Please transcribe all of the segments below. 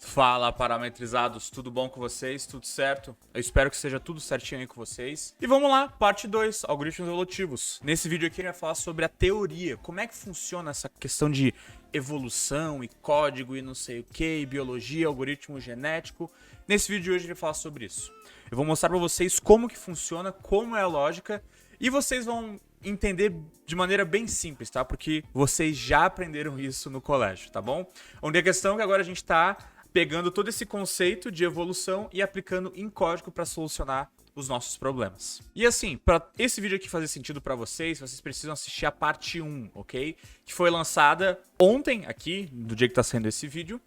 Fala, parametrizados, tudo bom com vocês? Tudo certo? Eu espero que seja tudo certinho aí com vocês. E vamos lá, parte 2, algoritmos evolutivos. Nesse vídeo aqui eu ia falar sobre a teoria, como é que funciona essa questão de evolução e código e não sei o que, e biologia, algoritmo genético. Nesse vídeo de hoje eu vou falar sobre isso. Eu vou mostrar pra vocês como que funciona, como é a lógica, e vocês vão entender de maneira bem simples, tá? Porque vocês já aprenderam isso no colégio, tá bom? Onde a questão é que agora a gente tá pegando todo esse conceito de evolução e aplicando em código para solucionar os nossos problemas. E assim, para esse vídeo aqui fazer sentido para vocês precisam assistir a parte 1, ok? Que foi lançada ontem aqui, do dia que tá saindo esse vídeo.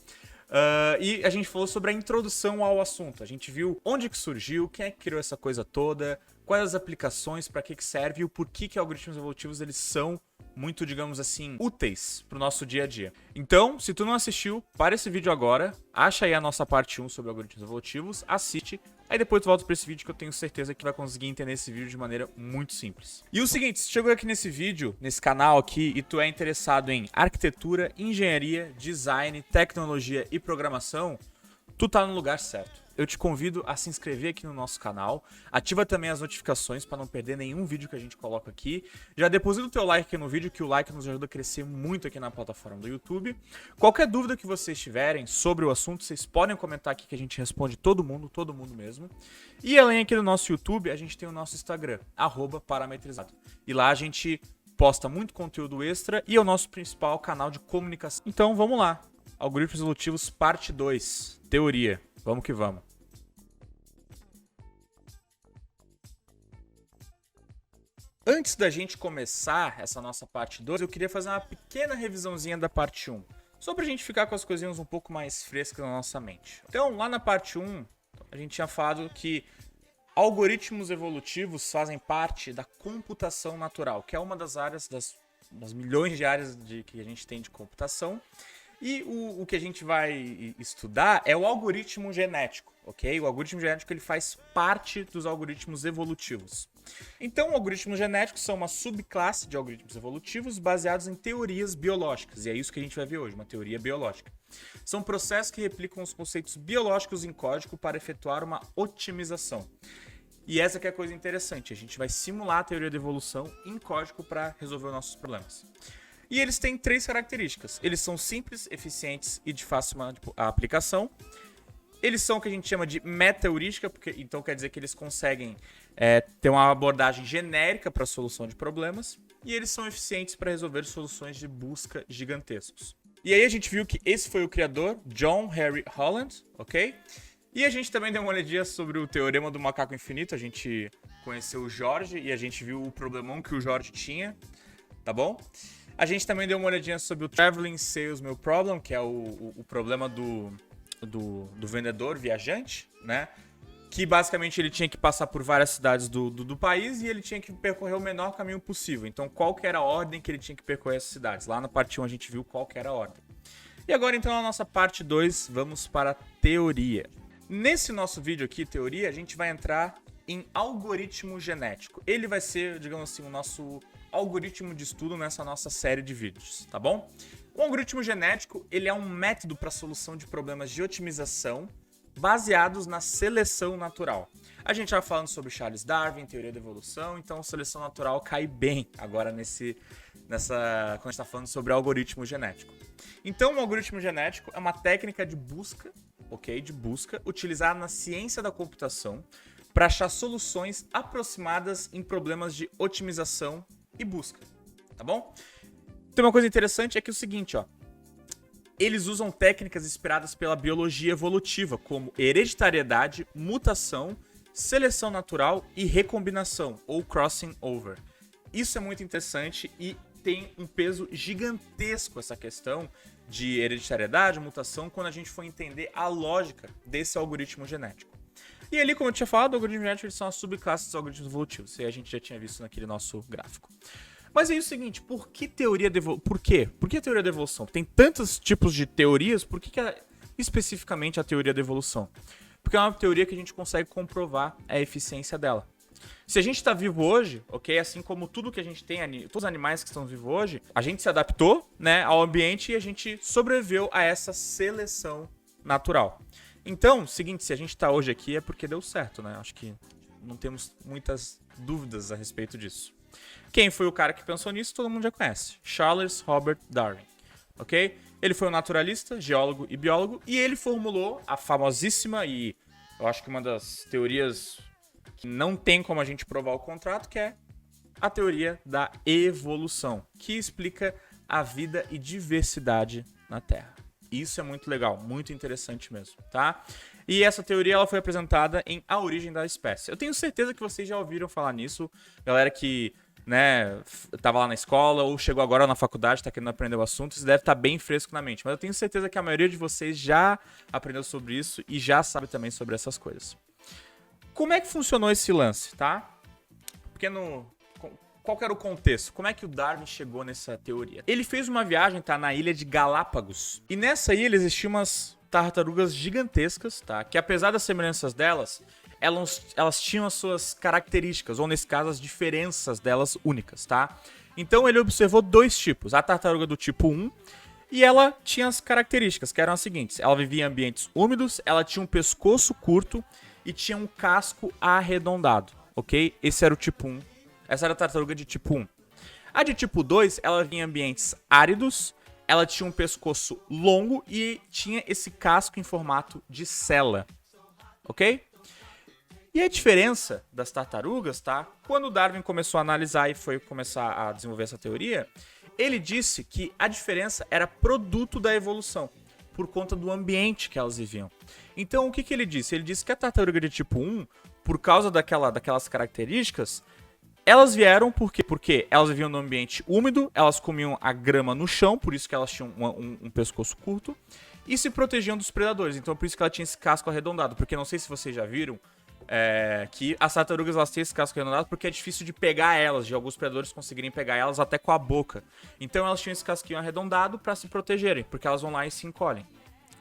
E a gente falou sobre a introdução ao assunto. A gente viu onde que surgiu, quem é que criou essa coisa toda, quais as aplicações, para que serve e o porquê que algoritmos evolutivos eles são muito, digamos assim, úteis para o nosso dia a dia. Então, se tu não assistiu, para esse vídeo agora, acha aí a nossa parte 1 sobre algoritmos evolutivos, assiste, aí depois tu volta para esse vídeo que eu tenho certeza que vai conseguir entender esse vídeo de maneira muito simples. E o seguinte, se chegou aqui nesse vídeo, nesse canal aqui, e tu é interessado em arquitetura, engenharia, design, tecnologia e programação, tu tá no lugar certo. Eu te convido a se inscrever aqui no nosso canal, ativa também as notificações para não perder nenhum vídeo que a gente coloca aqui. Já deposita o teu like aqui no vídeo, que o like nos ajuda a crescer muito aqui na plataforma do YouTube. Qualquer dúvida que vocês tiverem sobre o assunto, vocês podem comentar aqui que a gente responde todo mundo mesmo. E além aqui do nosso YouTube, a gente tem o nosso Instagram, @parametrizado. E lá a gente posta muito conteúdo extra e é o nosso principal canal de comunicação. Então vamos lá, algoritmos evolutivos parte 2, teoria. Vamos que vamos. Antes da gente começar essa nossa parte 2, eu queria fazer uma pequena revisãozinha da parte 1. Só pra gente ficar com as coisinhas um pouco mais frescas na nossa mente. Então, lá na parte 1, a gente tinha falado que algoritmos evolutivos fazem parte da computação natural, que é uma das áreas, das milhões de áreas que a gente tem de computação. E o que a gente vai estudar é o algoritmo genético, ok? O algoritmo genético ele faz parte dos algoritmos evolutivos. Então, algoritmos genéticos são uma subclasse de algoritmos evolutivos baseados em teorias biológicas, e é isso que a gente vai ver hoje, uma teoria biológica. São processos que replicam os conceitos biológicos em código para efetuar uma otimização. E essa que é a coisa interessante, a gente vai simular a teoria da evolução em código para resolver os nossos problemas. E eles têm 3 características. Eles são simples, eficientes e de fácil aplicação. Eles são o que a gente chama de meta-heurística, então quer dizer que eles conseguem ter uma abordagem genérica para a solução de problemas. E eles são eficientes para resolver soluções de busca gigantescos. E aí a gente viu que esse foi o criador, John Henry Holland, ok? E a gente também deu uma olhadinha sobre o teorema do macaco infinito. A gente conheceu o Jorge e a gente viu o problemão que o Jorge tinha, tá bom? A gente também deu uma olhadinha sobre o Traveling Salesman Problem, que é o problema do vendedor viajante, né? Que basicamente ele tinha que passar por várias cidades do país e ele tinha que percorrer o menor caminho possível. Então, qual que era a ordem que ele tinha que percorrer essas cidades? Lá na parte 1 a gente viu qual que era a ordem. E agora, então, na nossa parte 2, vamos para a teoria. Nesse nosso vídeo aqui, teoria, a gente vai entrar em algoritmo genético. Ele vai ser, digamos assim, o nosso algoritmo de estudo nessa nossa série de vídeos, tá bom? O algoritmo genético, ele é um método para a solução de problemas de otimização baseados na seleção natural. A gente já falando sobre Charles Darwin, teoria da evolução, então seleção natural cai bem agora quando a gente está falando sobre algoritmo genético. Então, o algoritmo genético é uma técnica de busca, ok? De busca, utilizada na ciência da computação para achar soluções aproximadas em problemas de otimização e busca, tá bom? Tem uma coisa interessante é que é o seguinte, ó. Eles usam técnicas inspiradas pela biologia evolutiva, como hereditariedade, mutação, seleção natural e recombinação, ou crossing over. Isso é muito interessante e tem um peso gigantesco essa questão de hereditariedade, mutação, quando a gente for entender a lógica desse algoritmo genético. E ali, como eu tinha falado, algoritmos genéticos são as subclasses dos algoritmos evolutivos. Isso aí a gente já tinha visto naquele nosso gráfico. Mas é o seguinte, por que teoria da evolução? Por quê? Por que a teoria da evolução? Tem tantos tipos de teorias, por que especificamente a teoria da evolução? Porque é uma teoria que a gente consegue comprovar a eficiência dela. Se a gente está vivo hoje, ok? Assim como tudo que a gente tem, todos os animais que estão vivos hoje, a gente se adaptou, né, ao ambiente e a gente sobreviveu a essa seleção natural. Então, seguinte, se a gente tá hoje aqui é porque deu certo, né? Acho que não temos muitas dúvidas a respeito disso. Quem foi o cara que pensou nisso, todo mundo já conhece. Charles Robert Darwin, ok? Ele foi um naturalista, geólogo e biólogo, e ele formulou a famosíssima e eu acho que uma das teorias que não tem como a gente provar o contrário, que é a teoria da evolução, que explica a vida e diversidade na Terra. Isso é muito legal, muito interessante mesmo, tá? E essa teoria ela foi apresentada em A Origem da Espécie. Eu tenho certeza que vocês já ouviram falar nisso, galera que, né, tava lá na escola ou chegou agora na faculdade, tá querendo aprender o assunto, isso deve estar bem fresco na mente. Mas eu tenho certeza que a maioria de vocês já aprendeu sobre isso e já sabe também sobre essas coisas. Como é que funcionou esse lance, tá? Porque qual que era o contexto? Como é que o Darwin chegou nessa teoria? Ele fez uma viagem, tá, na ilha de Galápagos. E nessa ilha existiam umas tartarugas gigantescas, tá? Que apesar das semelhanças delas, elas tinham as suas características, ou nesse caso, as diferenças delas únicas, tá? Então ele observou dois tipos. A tartaruga do tipo 1, e ela tinha as características, que eram as seguintes. Ela vivia em ambientes úmidos, ela tinha um pescoço curto e tinha um casco arredondado, ok? Esse era o tipo 1. Essa era a tartaruga de tipo 1. A de tipo 2, ela vinha em ambientes áridos, ela tinha um pescoço longo e tinha esse casco em formato de cela, ok? E a diferença das tartarugas, tá? Quando Darwin começou a analisar e foi começar a desenvolver essa teoria, ele disse que a diferença era produto da evolução, por conta do ambiente que elas viviam. Então, o que ele disse? Ele disse que a tartaruga de tipo 1, por causa daquelas características, elas vieram por quê? Porque elas viviam num ambiente úmido, elas comiam a grama no chão, por isso que elas tinham um pescoço curto, e se protegiam dos predadores. Então, por isso que ela tinha esse casco arredondado. Porque não sei se vocês já viram que as tartarugas elas têm esse casco arredondado porque é difícil de pegar elas, de alguns predadores conseguirem pegar elas até com a boca. Então, elas tinham esse casquinho arredondado para se protegerem, porque elas vão lá e se encolhem.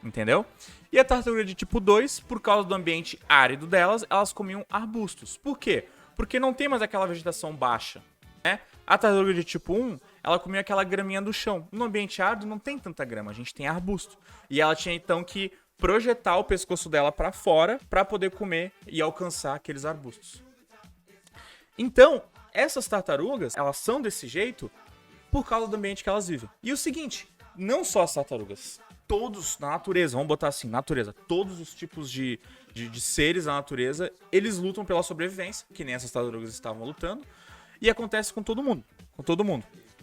Entendeu? E a tartaruga de tipo 2, por causa do ambiente árido delas, elas comiam arbustos. Por quê? Porque não tem mais aquela vegetação baixa, né? A tartaruga de tipo 1, ela comia aquela graminha do chão. No ambiente árido não tem tanta grama, a gente tem arbusto. E ela tinha então que projetar o pescoço dela para fora para poder comer e alcançar aqueles arbustos. Então, essas tartarugas, elas são desse jeito por causa do ambiente que elas vivem. E o seguinte, não só as tartarugas, todos na natureza, vamos botar assim, natureza, todos os tipos de seres da natureza, eles lutam pela sobrevivência, que nem essas tartarugas estavam lutando, e acontece com todo mundo,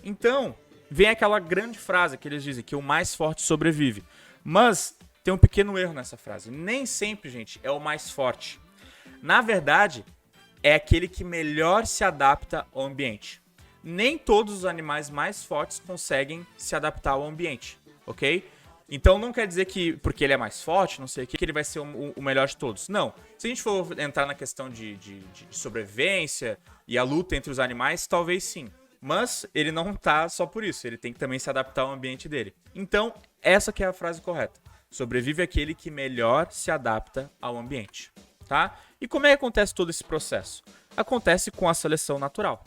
Então, vem aquela grande frase que eles dizem, que o mais forte sobrevive. Mas tem um pequeno erro nessa frase. Nem sempre, gente, é o mais forte. Na verdade, é aquele que melhor se adapta ao ambiente. Nem todos os animais mais fortes conseguem se adaptar ao ambiente, ok? Então não quer dizer que, porque ele é mais forte, não sei o que ele vai ser o melhor de todos. Não. Se a gente for entrar na questão de sobrevivência e a luta entre os animais, talvez sim. Mas ele não tá só por isso, ele tem que também se adaptar ao ambiente dele. Então, essa que é a frase correta. Sobrevive aquele que melhor se adapta ao ambiente, tá? E como é que acontece todo esse processo? Acontece com a seleção natural.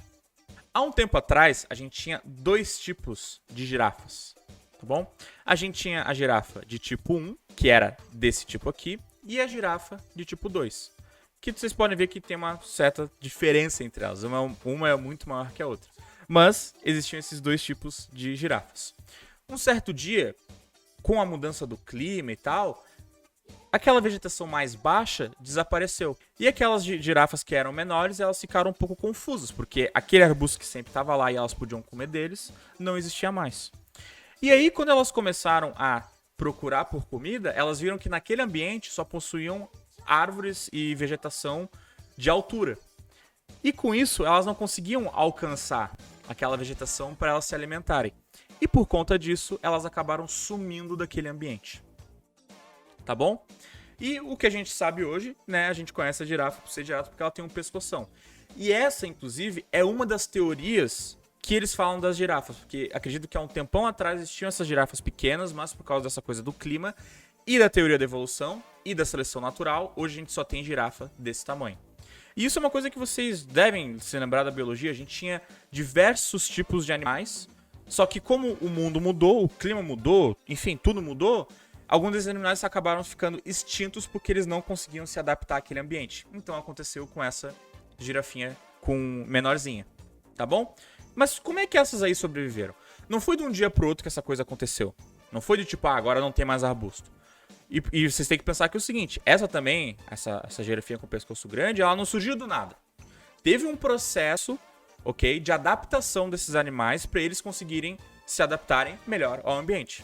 Há um tempo atrás, a gente tinha dois tipos de girafas. Tá bom? A gente tinha a girafa de tipo 1, que era desse tipo aqui, e a girafa de tipo 2, que vocês podem ver que tem uma certa diferença entre elas. Uma é muito maior que a outra. Mas existiam esses dois tipos de girafas. Um certo dia, com a mudança do clima e tal, aquela vegetação mais baixa desapareceu. E aquelas girafas que eram menores, elas ficaram um pouco confusas, porque aquele arbusto que sempre estava lá e elas podiam comer deles, não existia mais. E aí, quando elas começaram a procurar por comida, elas viram que naquele ambiente só possuíam árvores e vegetação de altura. E com isso, elas não conseguiam alcançar aquela vegetação para elas se alimentarem. E por conta disso, elas acabaram sumindo daquele ambiente. Tá bom? E o que a gente sabe hoje, né? A gente conhece a girafa por ser girafa porque ela tem um pescoção. E essa, inclusive, é uma das teorias que eles falam das girafas, porque acredito que há um tempão atrás existiam essas girafas pequenas, mas por causa dessa coisa do clima e da teoria da evolução e da seleção natural, hoje a gente só tem girafa desse tamanho. E isso é uma coisa que vocês devem se lembrar da biologia, a gente tinha diversos tipos de animais, só que como o mundo mudou, o clima mudou, enfim, tudo mudou, alguns desses animais acabaram ficando extintos porque eles não conseguiam se adaptar àquele ambiente. Então aconteceu com essa girafinha com menorzinha, tá bom? Mas como é que essas aí sobreviveram? Não foi de um dia pro outro que essa coisa aconteceu. Não foi de tipo, agora não tem mais arbusto. E vocês têm que pensar que é o seguinte, essa também, essa girafinha com pescoço grande, ela não surgiu do nada. Teve um processo, ok, de adaptação desses animais para eles conseguirem se adaptarem melhor ao ambiente,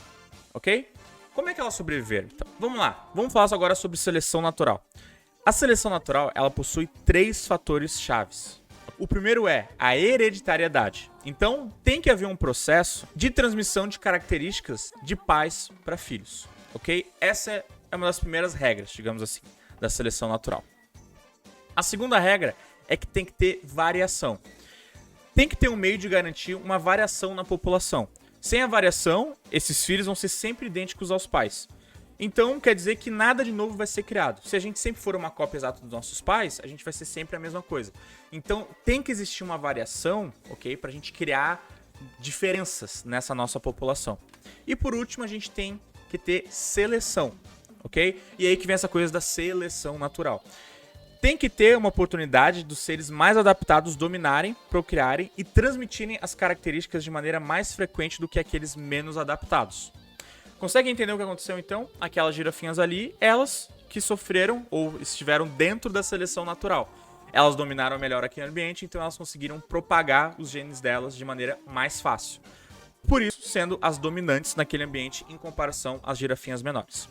ok? Como é que elas sobreviveram? Então, vamos lá, vamos falar agora sobre seleção natural. A seleção natural, ela possui 3 fatores chaves. O primeiro é a hereditariedade. Então, tem que haver um processo de transmissão de características de pais para filhos. Ok? Essa é uma das primeiras regras, digamos assim, da seleção natural. A segunda regra é que tem que ter variação. Tem que ter um meio de garantir uma variação na população. Sem a variação, esses filhos vão ser sempre idênticos aos pais. Então, quer dizer que nada de novo vai ser criado. Se a gente sempre for uma cópia exata dos nossos pais, a gente vai ser sempre a mesma coisa. Então, tem que existir uma variação, ok? Pra gente criar diferenças nessa nossa população. E por último, a gente tem que ter seleção, ok? E aí que vem essa coisa da seleção natural. Tem que ter uma oportunidade dos seres mais adaptados dominarem, procriarem e transmitirem as características de maneira mais frequente do que aqueles menos adaptados. Consegue entender o que aconteceu então? Aquelas girafinhas ali, elas que sofreram ou estiveram dentro da seleção natural. Elas dominaram melhor aquele ambiente, então elas conseguiram propagar os genes delas de maneira mais fácil. Por isso, sendo as dominantes naquele ambiente em comparação às girafinhas menores.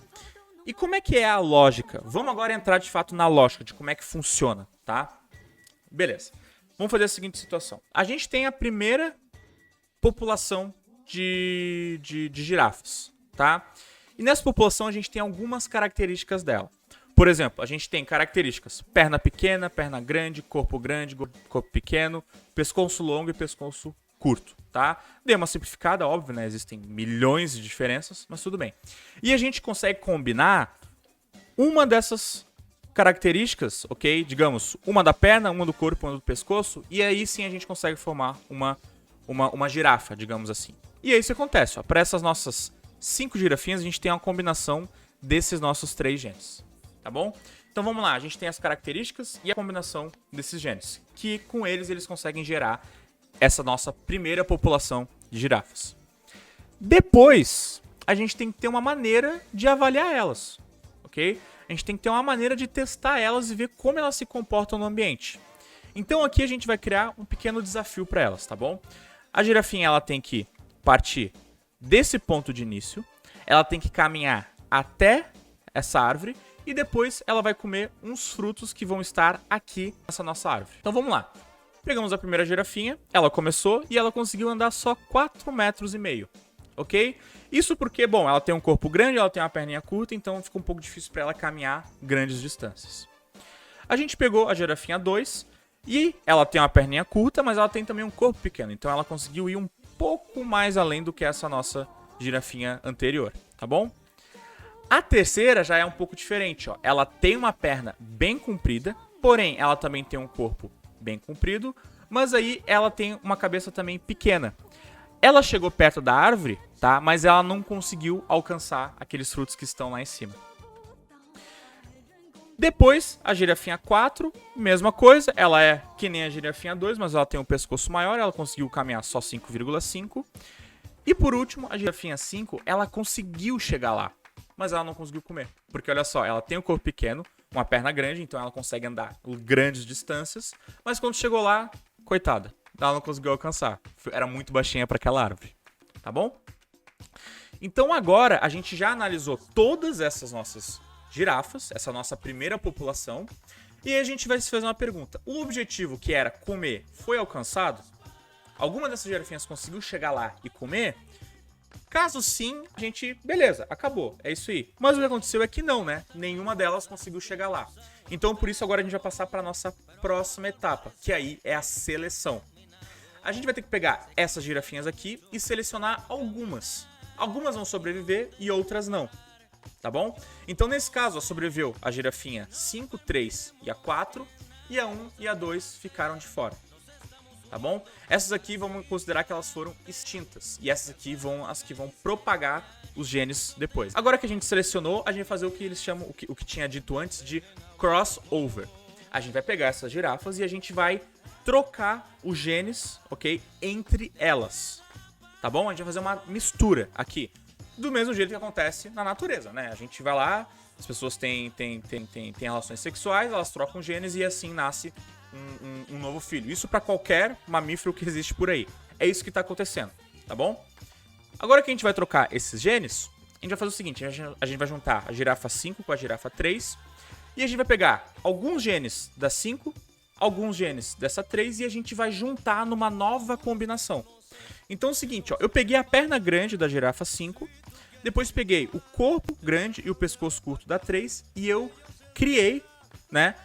E como é que é a lógica? Vamos agora entrar de fato na lógica de como é que funciona, tá? Beleza. Vamos fazer a seguinte situação. A gente tem a primeira população de girafas, tá? E nessa população a gente tem algumas características dela. Por exemplo, a gente tem características perna pequena, perna grande, corpo pequeno, pescoço longo e pescoço curto, tá? Dei uma simplificada, óbvio, né? Existem milhões de diferenças, mas tudo bem. E a gente consegue combinar uma dessas características, ok? Digamos, uma da perna, uma do corpo, uma do pescoço, e aí sim a gente consegue formar uma girafa, digamos assim. E aí isso acontece, ó. Para essas nossas 5 girafinhas, a gente tem uma combinação desses nossos 3 genes, tá bom? Então vamos lá, a gente tem as características e a combinação desses genes, que com eles conseguem gerar essa nossa primeira população de girafas. Depois, a gente tem que ter uma maneira de avaliar elas, ok? A gente tem que ter uma maneira de testar elas e ver como elas se comportam no ambiente. Então aqui a gente vai criar um pequeno desafio para elas, tá bom? A girafinha ela tem que partir desse ponto de início, ela tem que caminhar até essa árvore e depois ela vai comer uns frutos que vão estar aqui nessa nossa árvore. Então vamos lá. Pegamos a primeira girafinha, ela começou e ela conseguiu andar só 4,5 metros, ok? Isso porque, bom, ela tem um corpo grande, ela tem uma perninha curta, então fica um pouco difícil para ela caminhar grandes distâncias. A gente pegou a girafinha 2 e ela tem uma perninha curta, mas ela tem também um corpo pequeno, então ela conseguiu ir um pouco mais além do que essa nossa girafinha anterior, tá bom? A terceira já é um pouco diferente, ó. Ela tem uma perna bem comprida, porém ela também tem um corpo bem comprido, mas aí ela tem uma cabeça também pequena. Ela chegou perto da árvore, tá? Mas ela não conseguiu alcançar aqueles frutos que estão lá em cima. Depois, a girafinha 4, mesma coisa, ela é que nem a girafinha 2, mas ela tem um pescoço maior, ela conseguiu caminhar só 5,5. E por último, a girafinha 5, ela conseguiu chegar lá, mas ela não conseguiu comer. Porque olha só, ela tem um corpo pequeno, uma perna grande, então ela consegue andar grandes distâncias, mas quando chegou lá, coitada, ela não conseguiu alcançar. Era muito baixinha para aquela árvore, tá bom? Então agora a gente já analisou todas essas nossas girafas, essa nossa primeira população, e a gente vai se fazer uma pergunta. O objetivo que era comer foi alcançado? Alguma dessas girafinhas conseguiu chegar lá e comer? Caso sim, a gente, beleza, acabou, é isso aí. Mas o que aconteceu é que não, né? Nenhuma delas conseguiu chegar lá. Então, por isso, agora a gente vai passar para a nossa próxima etapa, que aí é a seleção. A gente vai ter que pegar essas girafinhas aqui e selecionar algumas. Algumas vão sobreviver e outras não, tá bom? Então, nesse caso, sobreviveu a girafinha 5, 3 e a 4, e a 1 e a 2 ficaram de fora. Tá bom? Essas aqui vamos considerar que elas foram extintas. E essas aqui vão as que vão propagar os genes depois. Agora que a gente selecionou, a gente vai fazer o que eles chamam, o que tinha dito antes de crossover. A gente vai pegar essas girafas e a gente vai trocar os genes, ok? Entre elas, tá bom? A gente vai fazer uma mistura aqui, do mesmo jeito que acontece na natureza, né? A gente vai lá, as pessoas têm relações sexuais, elas trocam genes e assim nasce um novo filho. Isso para qualquer mamífero que existe por aí. É isso que tá acontecendo, tá bom? Agora que a gente vai trocar esses genes, a gente vai fazer o seguinte, a gente vai juntar a girafa 5 com a girafa 3 e a gente vai pegar alguns genes da 5, alguns genes dessa 3 e a gente vai juntar numa nova combinação. Então é o seguinte, ó, eu peguei a perna grande da girafa 5, depois peguei o corpo grande e o pescoço curto da 3 e eu criei, né,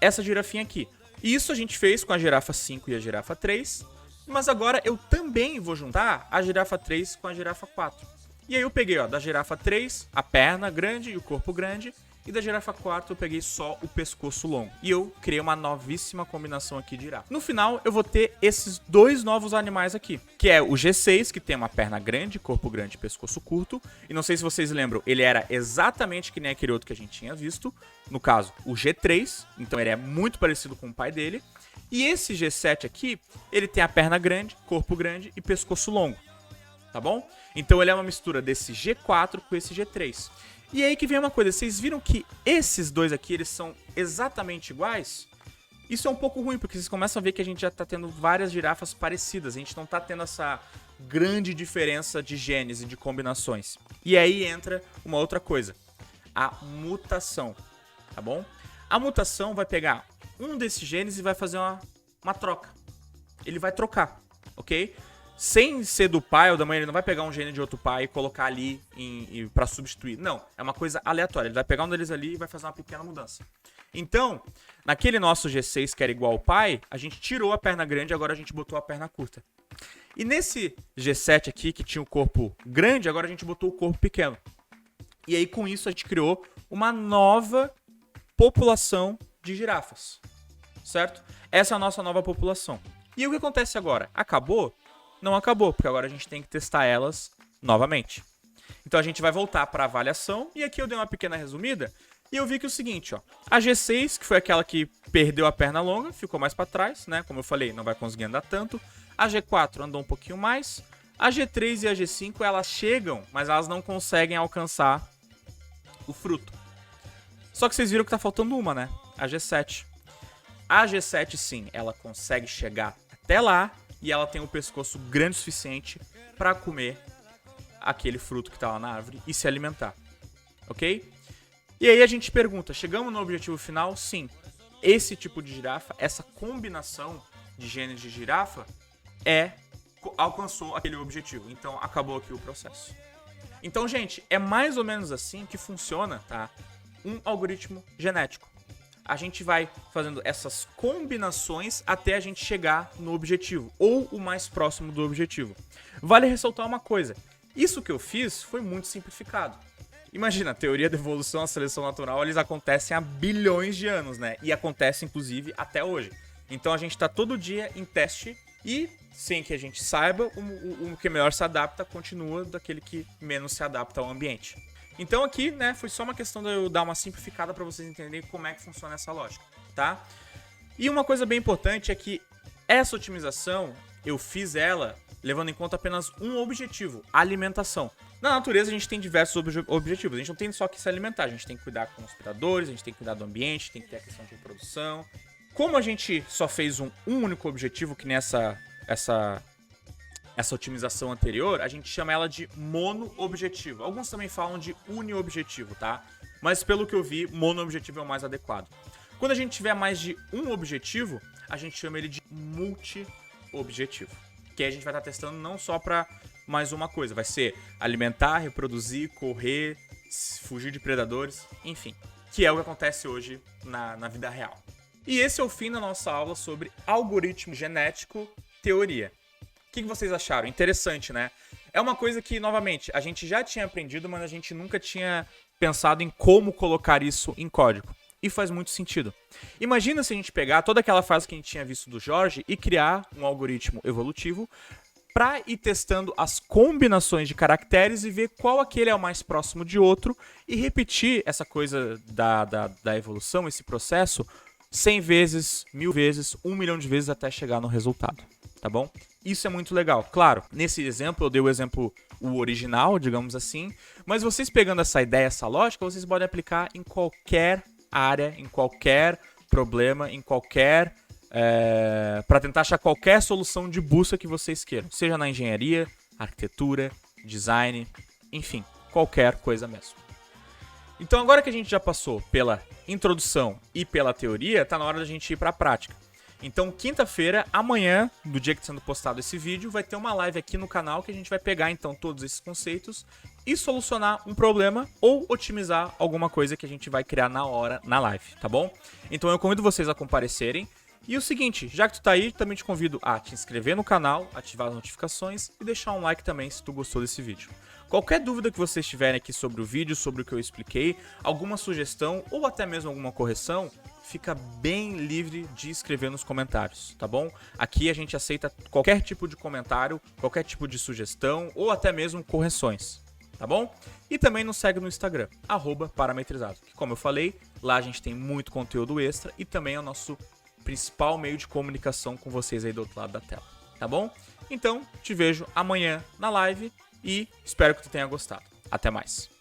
essa girafinha aqui. Isso a gente fez com a girafa 5 e a girafa 3, mas agora eu também vou juntar a girafa 3 com a girafa 4. E aí eu peguei, ó, da girafa 3 a perna grande e o corpo grande, e da girafa 4 eu peguei só o pescoço longo. E eu criei uma novíssima combinação aqui de girafa. No final eu vou ter esses dois novos animais aqui, que é o G6, que tem uma perna grande, corpo grande e pescoço curto. E não sei se vocês lembram, ele era exatamente que nem aquele outro que a gente tinha visto. No caso, o G3, então ele é muito parecido com o pai dele. E esse G7 aqui, ele tem a perna grande, corpo grande e pescoço longo, tá bom? Então ele é uma mistura desse G4 com esse G3. E aí que vem uma coisa, vocês viram que esses dois aqui, eles são exatamente iguais? Isso é um pouco ruim, porque vocês começam a ver que a gente já tá tendo várias girafas parecidas, a gente não tá tendo essa grande diferença de genes e de combinações. E aí entra uma outra coisa, a mutação, tá bom? A mutação vai pegar um desses genes e vai fazer uma troca. Ele vai trocar, ok? Sem ser do pai ou da mãe, ele não vai pegar um gene de outro pai e colocar ali pra substituir. Não, é uma coisa aleatória. Ele vai pegar um deles ali e vai fazer uma pequena mudança. Então, naquele nosso G6 que era igual ao pai, a gente tirou a perna grande e agora a gente botou a perna curta. E nesse G7 aqui, que tinha o corpo grande, agora a gente botou o corpo pequeno. E aí com isso a gente criou uma nova população de girafas, certo? Essa é a nossa nova população. E o que acontece agora? Acabou? Não acabou, porque agora a gente tem que testar elas novamente. Então a gente vai voltar para a avaliação, e aqui eu dei uma pequena resumida, e eu vi que é o seguinte, ó, a G6, que foi aquela que perdeu a perna longa, ficou mais para trás, né? Como eu falei, não vai conseguir andar tanto. A G4 andou um pouquinho mais. A G3 e a G5, elas chegam, mas elas não conseguem alcançar o fruto. Só que vocês viram que tá faltando uma, né? A G7. A G7, sim, ela consegue chegar até lá e ela tem um pescoço grande o suficiente para comer aquele fruto que tá lá na árvore e se alimentar, ok? E aí a gente pergunta, chegamos no objetivo final? Sim. Esse tipo de girafa, essa combinação de genes de girafa alcançou aquele objetivo. Então acabou aqui o processo. Então, gente, é mais ou menos assim que funciona, tá? Um algoritmo genético. A gente vai fazendo essas combinações até a gente chegar no objetivo, ou o mais próximo do objetivo. Vale ressaltar uma coisa, isso que eu fiz foi muito simplificado. Imagina, a teoria da evolução, a seleção natural, eles acontecem há bilhões de anos, né? E acontece, inclusive, até hoje. Então a gente está todo dia em teste e, sem que a gente saiba, o que melhor se adapta continua daquele que menos se adapta ao ambiente. Então aqui, né, foi só uma questão de eu dar uma simplificada para vocês entenderem como é que funciona essa lógica, tá? E uma coisa bem importante é que essa otimização, eu fiz ela levando em conta apenas um objetivo, a alimentação. Na natureza a gente tem diversos objetivos, a gente não tem só que se alimentar, a gente tem que cuidar com os predadores, a gente tem que cuidar do ambiente, tem que ter a questão de reprodução. Como a gente só fez um único objetivo, que nessa essa otimização anterior, a gente chama ela de mono-objetivo. Alguns também falam de uni-objetivo, tá? Mas pelo que eu vi, mono-objetivo é o mais adequado. Quando a gente tiver mais de um objetivo, a gente chama ele de multi-objetivo. Que aí a gente vai estar testando não só para mais uma coisa, vai ser alimentar, reproduzir, correr, fugir de predadores, enfim. Que é o que acontece hoje na vida real. E esse é o fim da nossa aula sobre algoritmo genético, teoria. O que vocês acharam? Interessante, né? É uma coisa que, novamente, a gente já tinha aprendido, mas a gente nunca tinha pensado em como colocar isso em código. E faz muito sentido. Imagina se a gente pegar toda aquela frase que a gente tinha visto do Jorge e criar um algoritmo evolutivo para ir testando as combinações de caracteres e ver qual aquele é o mais próximo de outro e repetir essa coisa da evolução, esse processo, 100 vezes, 1000 vezes, 1 milhão de vezes até chegar no resultado, tá bom? Isso é muito legal. Claro, nesse exemplo eu dei o exemplo o original, digamos assim, mas vocês pegando essa ideia, essa lógica, vocês podem aplicar em qualquer área, em qualquer problema, em qualquer... para tentar achar qualquer solução de busca que vocês queiram, seja na engenharia, arquitetura, design, enfim, qualquer coisa mesmo. Então agora que a gente já passou pela introdução e pela teoria, tá na hora da gente ir para a prática. Então quinta-feira, amanhã, do dia que está sendo postado esse vídeo, vai ter uma live aqui no canal que a gente vai pegar então todos esses conceitos e solucionar um problema ou otimizar alguma coisa que a gente vai criar na hora, na live, tá bom? Então eu convido vocês a comparecerem. E o seguinte, já que tu tá aí, também te convido a te inscrever no canal, ativar as notificações e deixar um like também se tu gostou desse vídeo. Qualquer dúvida que vocês tiverem aqui sobre o vídeo, sobre o que eu expliquei, alguma sugestão ou até mesmo alguma correção, fica bem livre de escrever nos comentários, tá bom? Aqui a gente aceita qualquer tipo de comentário, qualquer tipo de sugestão ou até mesmo correções, tá bom? E também nos segue no Instagram, @parametrizado, que como eu falei, lá a gente tem muito conteúdo extra e também é o nosso principal meio de comunicação com vocês aí do outro lado da tela, tá bom? Então, te vejo amanhã na live e espero que tu tenha gostado. Até mais!